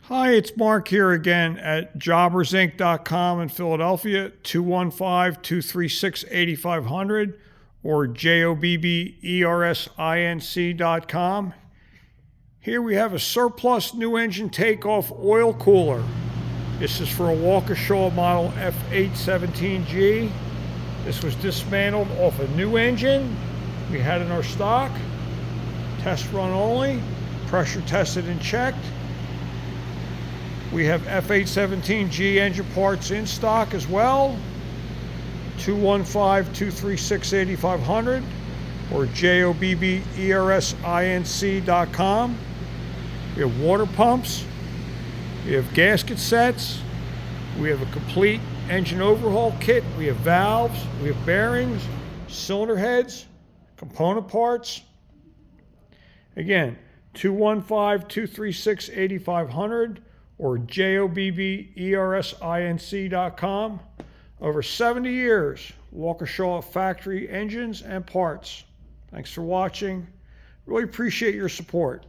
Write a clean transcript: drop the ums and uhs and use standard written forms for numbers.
Hi, it's Mark here again at jobbersinc.com in Philadelphia, 215-236-8500 or jobbersinc.com. Here we have a surplus new engine takeoff oil cooler. This is for a Waukesha model F817G. This was dismantled off a new engine. We had in our stock. Test run only, pressure tested and checked. We have F817G engine parts in stock as well. 215-236-8500 or jobbersinc.com. We have water pumps. We have gasket sets. We have a complete engine overhaul kit. We have valves. We have bearings, cylinder heads, component parts. Again, 215-236-8500 or jobbersinc.com. Over 70 years, Waukesha factory engines and parts. Thanks for watching. Really appreciate your support.